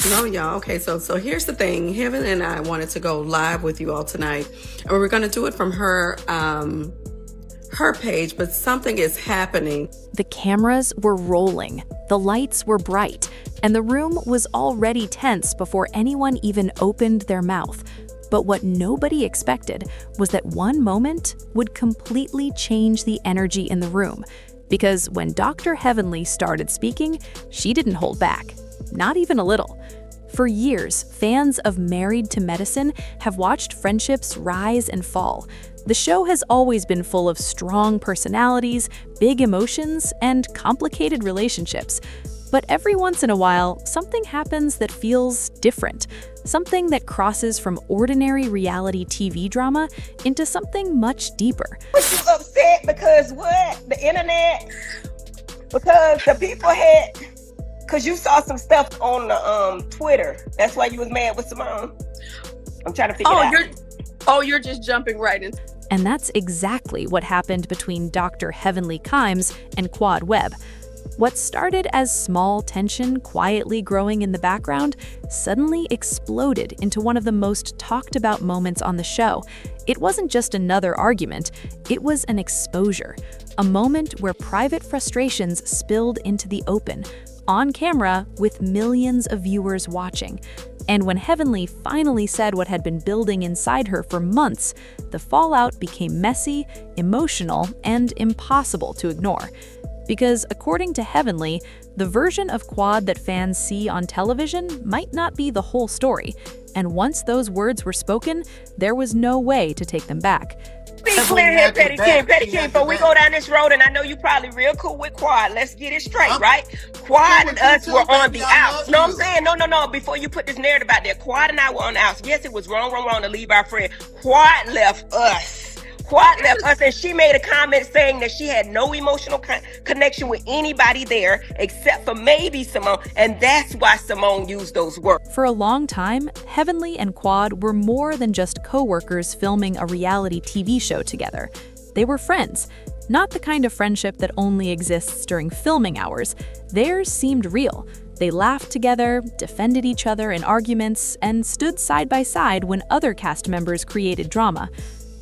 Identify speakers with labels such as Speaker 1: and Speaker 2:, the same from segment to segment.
Speaker 1: No, y'all. Okay, so here's the thing. Heaven and I wanted to go live with you all tonight, and we are going to do it from her page, but something is happening.
Speaker 2: The cameras were rolling, the lights were bright, and the room was already tense before anyone even opened their mouth. But what nobody expected was that one moment would completely change the energy in the room. Because when Dr. Heavenly started speaking, she didn't hold back. Not even a little. For years, fans of Married to Medicine have watched friendships rise and fall. The show has always been full of strong personalities, big emotions, and complicated relationships. But every once in a while, something happens that feels different. Something that crosses from ordinary reality TV drama into something much deeper.
Speaker 3: Was you upset because what? The internet? Because the people had... Because you saw some stuff on the Twitter. That's why you was mad with Simone. I'm trying to figure it out.
Speaker 1: You're just jumping right in.
Speaker 2: And that's exactly what happened between Dr. Heavenly Kimes and Quad Webb. What started as small tension quietly growing in the background suddenly exploded into one of the most talked about moments on the show. It wasn't just another argument, it was an exposure, a moment where private frustrations spilled into the open, on camera with millions of viewers watching. And when Heavenly finally said what had been building inside her for months, the fallout became messy, emotional, and impossible to ignore. Because according to Heavenly, the version of Quad that fans see on television might not be the whole story. And once those words were spoken, there was no way to take them back.
Speaker 3: Be clear here, Petty King, before we go down this road, and I know you probably real cool with Quad. Let's get it straight, right? Quad and us were on the outs. No, I'm saying, no, before you put this narrative out there, Quad and I were on the outs. Yes, it was wrong to leave our friend. Quad left us. And she made a comment saying that she had no emotional connection with anybody there except for maybe Simone, and that's why Simone used those words.
Speaker 2: For a long time, Heavenly and Quad were more than just co-workers filming a reality TV show together. They were friends, not the kind of friendship that only exists during filming hours. Theirs seemed real. They laughed together, defended each other in arguments, and stood side by side when other cast members created drama.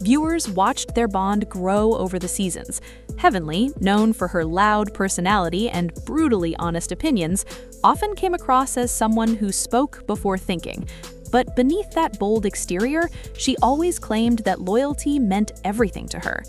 Speaker 2: Viewers watched their bond grow over the seasons. Heavenly, known for her loud personality and brutally honest opinions, often came across as someone who spoke before thinking. But beneath that bold exterior, she always claimed that loyalty meant everything to her.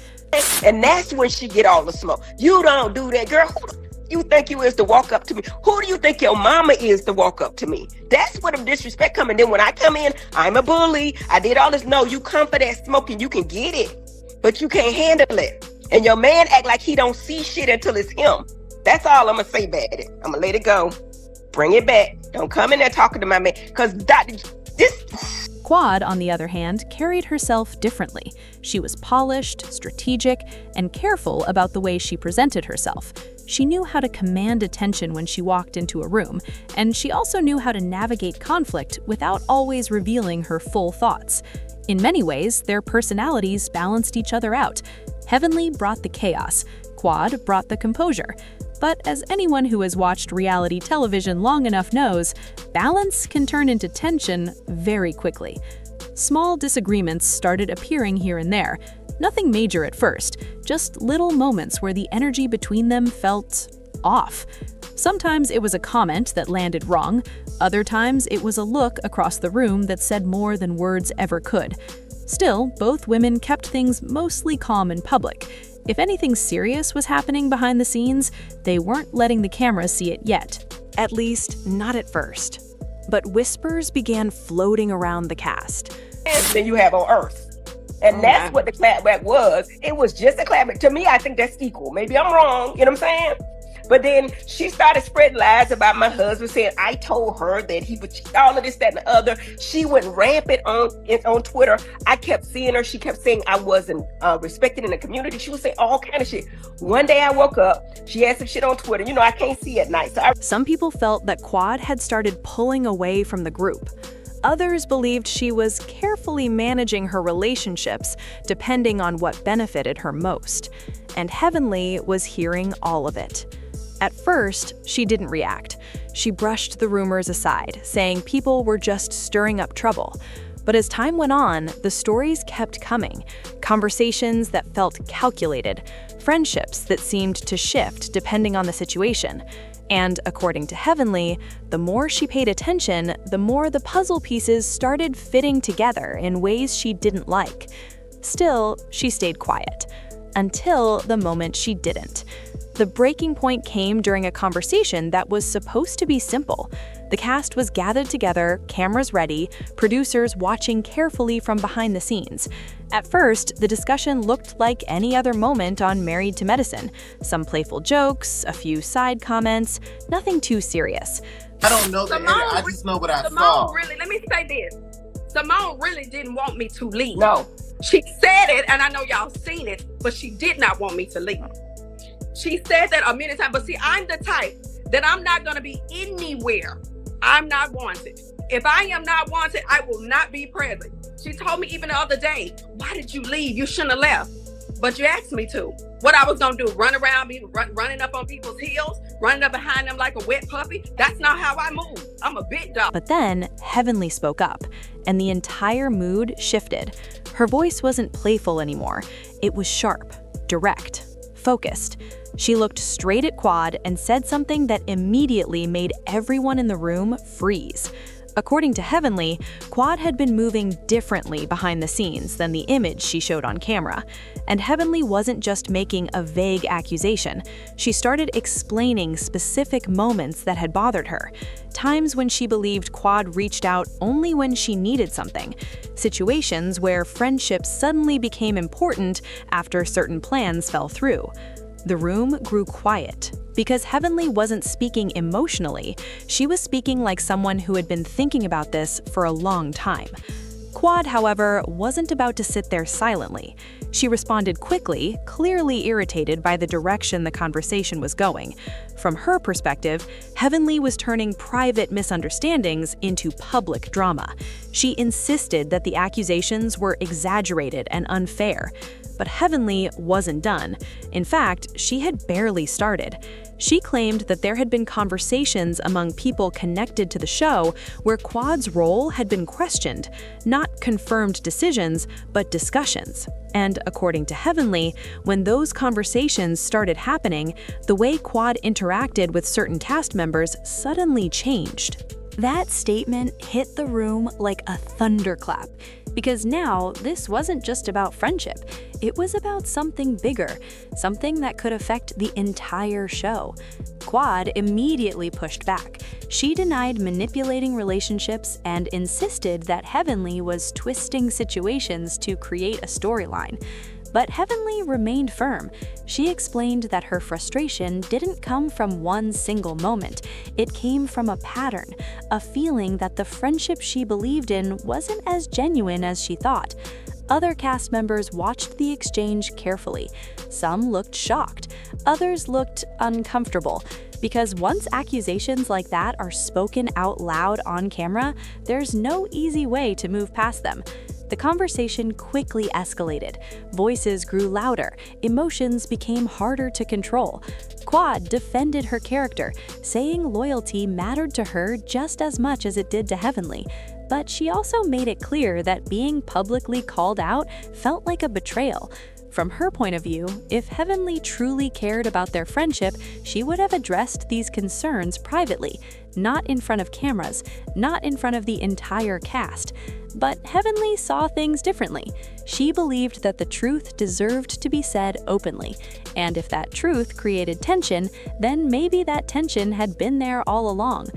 Speaker 3: And that's when she get all the smoke. You don't do that, girl. Who do you think you is to walk up to me? Who do you think your mama is to walk up to me? That's where the disrespect come. And then when I come in, I'm a bully. I did all this. No, you come for that smoke and you can get it, but you can't handle it. And your man act like he don't see shit until it's him. That's all I'm gonna say about it. I'm gonna let it go. Bring it back. Don't come in there talking to my man. Because this...
Speaker 2: Quad, on the other hand, carried herself differently. She was polished, strategic, and careful about the way she presented herself. She knew how to command attention when she walked into a room, and she also knew how to navigate conflict without always revealing her full thoughts. In many ways, their personalities balanced each other out. Heavenly brought the chaos, Quad brought the composure. But as anyone who has watched reality television long enough knows, balance can turn into tension very quickly. Small disagreements started appearing here and there. Nothing major at first, just little moments where the energy between them felt off. Sometimes it was a comment that landed wrong, other times it was a look across the room that said more than words ever could. Still, both women kept things mostly calm in public. If anything serious was happening behind the scenes, they weren't letting the camera see it yet. At least, not at first. But whispers began floating around the cast.
Speaker 3: Than you have on Earth. And that's what the clapback was. It was just a clapback. To me, I think that's equal. Maybe I'm wrong, you know what I'm saying? But then she started spreading lies about my husband, saying I told her that he would cheat, all of this, that, and the other. She went rampant on Twitter. I kept seeing her. She kept saying I wasn't respected in the community. She would say all kind of shit. One day I woke up, she had some shit on Twitter. You know, I can't see at night.
Speaker 2: Some people felt that Quad had started pulling away from the group. Others believed she was carefully managing her relationships, depending on what benefited her most. And Heavenly was hearing all of it. At first, she didn't react. She brushed the rumors aside, saying people were just stirring up trouble. But as time went on, the stories kept coming. Conversations that felt calculated, friendships that seemed to shift depending on the situation. And according to Heavenly, the more she paid attention, the more the puzzle pieces started fitting together in ways she didn't like. Still, she stayed quiet. Until the moment she didn't. The breaking point came during a conversation that was supposed to be simple. The cast was gathered together, cameras ready, producers watching carefully from behind the scenes. At first, the discussion looked like any other moment on Married to Medicine. Some playful jokes, a few side comments, nothing too serious.
Speaker 4: I don't know the
Speaker 1: Simone,
Speaker 4: I just know what I
Speaker 1: Simone
Speaker 4: saw.
Speaker 1: really, let me say this. Simone really didn't want me to leave.
Speaker 3: No.
Speaker 1: She said it, and I know y'all seen it, but she did not want me to leave. She said that a million times, but see, I'm the type that I'm not going to be anywhere I'm not wanted. If I am not wanted, I will not be present. She told me even the other day, why did you leave? You shouldn't have left. But you asked me to. What I was going to do, run around, running up on people's heels, running up behind them like a wet puppy? That's not how I move. I'm a big dog.
Speaker 2: But then, Heavenly spoke up, and the entire mood shifted. Her voice wasn't playful anymore. It was sharp, direct, focused. She looked straight at Quad and said something that immediately made everyone in the room freeze. According to Heavenly, Quad had been moving differently behind the scenes than the image she showed on camera. And Heavenly wasn't just making a vague accusation. She started explaining specific moments that had bothered her. Times when she believed Quad reached out only when she needed something. Situations where friendships suddenly became important after certain plans fell through. The room grew quiet. Because Heavenly wasn't speaking emotionally, she was speaking like someone who had been thinking about this for a long time. Quad, however, wasn't about to sit there silently. She responded quickly, clearly irritated by the direction the conversation was going. From her perspective, Heavenly was turning private misunderstandings into public drama. She insisted that the accusations were exaggerated and unfair. But Heavenly wasn't done. In fact, she had barely started. She claimed that there had been conversations among people connected to the show where Quad's role had been questioned, not confirmed decisions, but discussions. And according to Heavenly, when those conversations started happening, the way Quad interacted with certain cast members suddenly changed. That statement hit the room like a thunderclap. Because now, this wasn't just about friendship. It was about something bigger, something that could affect the entire show. Quad immediately pushed back. She denied manipulating relationships and insisted that Heavenly was twisting situations to create a storyline. But Heavenly remained firm. She explained that her frustration didn't come from one single moment. It came from a pattern, a feeling that the friendship she believed in wasn't as genuine as she thought. Other cast members watched the exchange carefully. Some looked shocked, others looked uncomfortable. Because once accusations like that are spoken out loud on camera, there's no easy way to move past them. The conversation quickly escalated. Voices grew louder. Emotions became harder to control. Quad defended her character, saying loyalty mattered to her just as much as it did to Heavenly. But she also made it clear that being publicly called out felt like a betrayal. From her point of view, if Heavenly truly cared about their friendship, she would have addressed these concerns privately, not in front of cameras, not in front of the entire cast. But Heavenly saw things differently. She believed that the truth deserved to be said openly, and if that truth created tension, then maybe that tension had been there all along.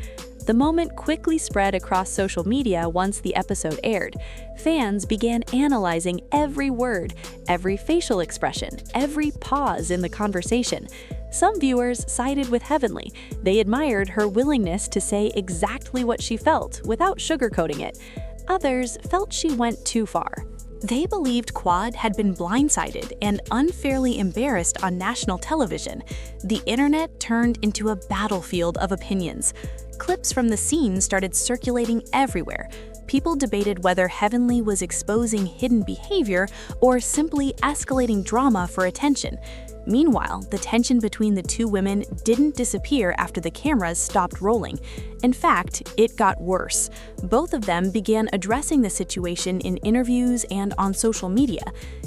Speaker 2: The moment quickly spread across social media once the episode aired. Fans began analyzing every word, every facial expression, every pause in the conversation. Some viewers sided with Heavenly. They admired her willingness to say exactly what she felt without sugarcoating it. Others felt she went too far. They believed Quad had been blindsided and unfairly embarrassed on national television. The internet turned into a battlefield of opinions. Clips from the scene started circulating everywhere. People debated whether Heavenly was exposing hidden behavior or simply escalating drama for attention. Meanwhile, the tension between the two women didn't disappear after the cameras stopped rolling. In fact, it got worse. Both of them began addressing the situation in interviews and on social media.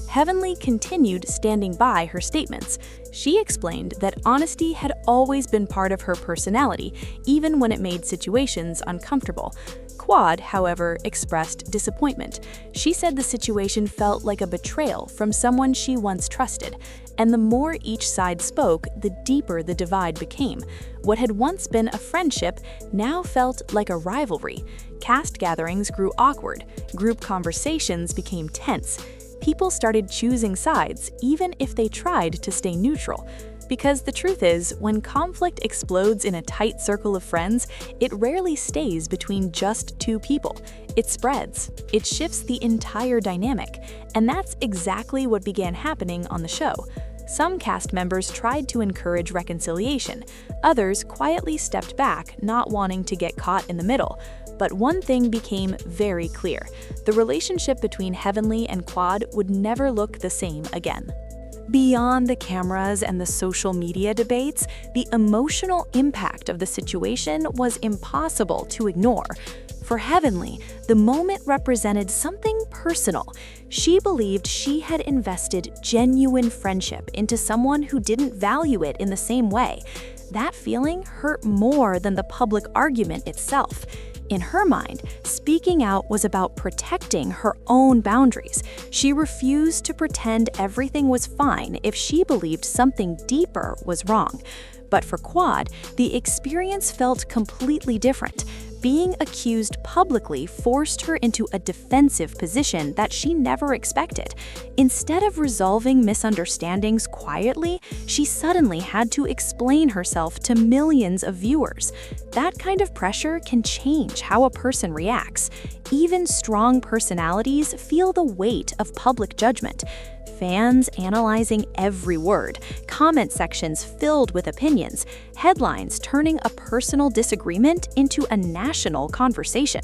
Speaker 2: Heavenly continued standing by her statements. She explained that honesty had always been part of her personality, even when it made situations uncomfortable. Quad, however, expressed disappointment. She said the situation felt like a betrayal from someone she once trusted, and the more each side spoke, the deeper the divide became. What had once been a friendship now felt like a rivalry. Cast gatherings grew awkward, group conversations became tense. People started choosing sides, even if they tried to stay neutral. Because the truth is, when conflict explodes in a tight circle of friends, it rarely stays between just two people. It spreads. It shifts the entire dynamic. And that's exactly what began happening on the show. Some cast members tried to encourage reconciliation. Others quietly stepped back, not wanting to get caught in the middle. But one thing became very clear. The relationship between Heavenly and Quad would never look the same again. Beyond the cameras and the social media debates, the emotional impact of the situation was impossible to ignore. For Heavenly, the moment represented something personal. She believed she had invested genuine friendship into someone who didn't value it in the same way. That feeling hurt more than the public argument itself. In her mind, speaking out was about protecting her own boundaries. She refused to pretend everything was fine if she believed something deeper was wrong. But for Quad, the experience felt completely different. Being accused publicly forced her into a defensive position that she never expected. Instead of resolving misunderstandings quietly, she suddenly had to explain herself to millions of viewers. That kind of pressure can change how a person reacts. Even strong personalities feel the weight of public judgment. Fans analyzing every word, comment sections filled with opinions, headlines turning a personal disagreement into a national conversation.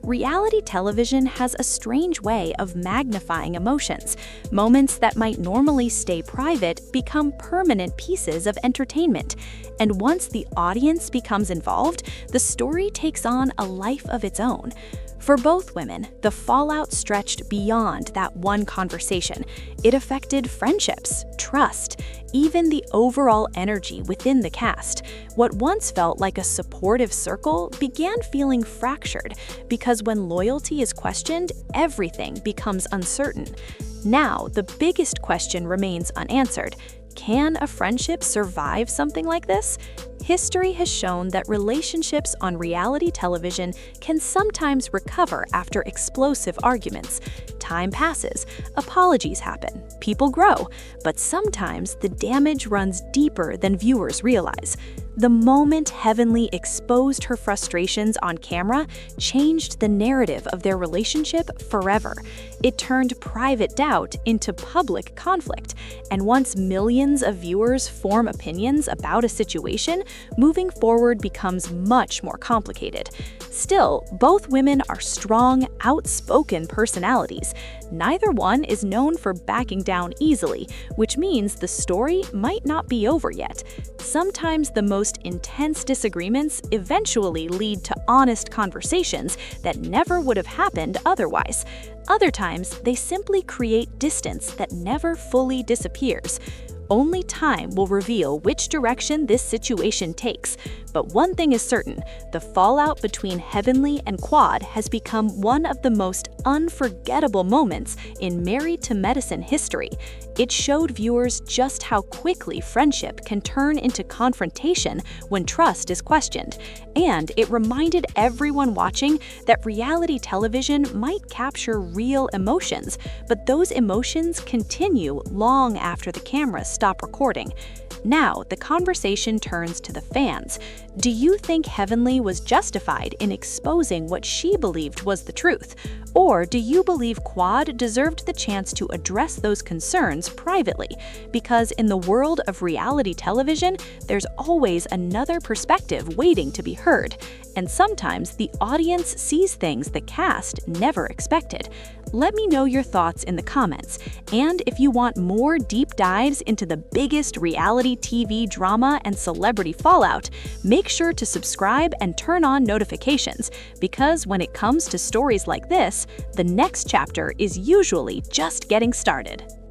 Speaker 2: Reality television has a strange way of magnifying emotions. Moments that might normally stay private become permanent pieces of entertainment. And once the audience becomes involved, the story takes on a life of its own. For both women, the fallout stretched beyond that one conversation. It affected friendships, trust, even the overall energy within the cast. What once felt like a supportive circle began feeling fractured, because when loyalty is questioned, everything becomes uncertain. Now, the biggest question remains unanswered. Can a friendship survive something like this? History has shown that relationships on reality television can sometimes recover after explosive arguments. Time passes, apologies happen, people grow, but sometimes the damage runs deeper than viewers realize. The moment Heavenly exposed her frustrations on camera changed the narrative of their relationship forever. It turned private doubt into public conflict, and once millions of viewers form opinions about a situation, moving forward becomes much more complicated. Still, both women are strong, outspoken personalities. Neither one is known for backing down easily, which means the story might not be over yet. Sometimes the most intense disagreements eventually lead to honest conversations that never would have happened otherwise. Other times, they simply create distance that never fully disappears. Only time will reveal which direction this situation takes. But one thing is certain, the fallout between Heavenly and Quad has become one of the most unforgettable moments in Married to Medicine history. It showed viewers just how quickly friendship can turn into confrontation when trust is questioned. And it reminded everyone watching that reality television might capture real emotions, but those emotions continue long after the cameras stop recording. Now, the conversation turns to the fans. Do you think Heavenly was justified in exposing what she believed was the truth? Or do you believe Quad deserved the chance to address those concerns privately? Because in the world of reality television, there's always another perspective waiting to be heard. And sometimes the audience sees things the cast never expected. Let me know your thoughts in the comments. And if you want more deep dives into the biggest reality TV drama and celebrity fallout, make sure to subscribe and turn on notifications, because when it comes to stories like this, the next chapter is usually just getting started.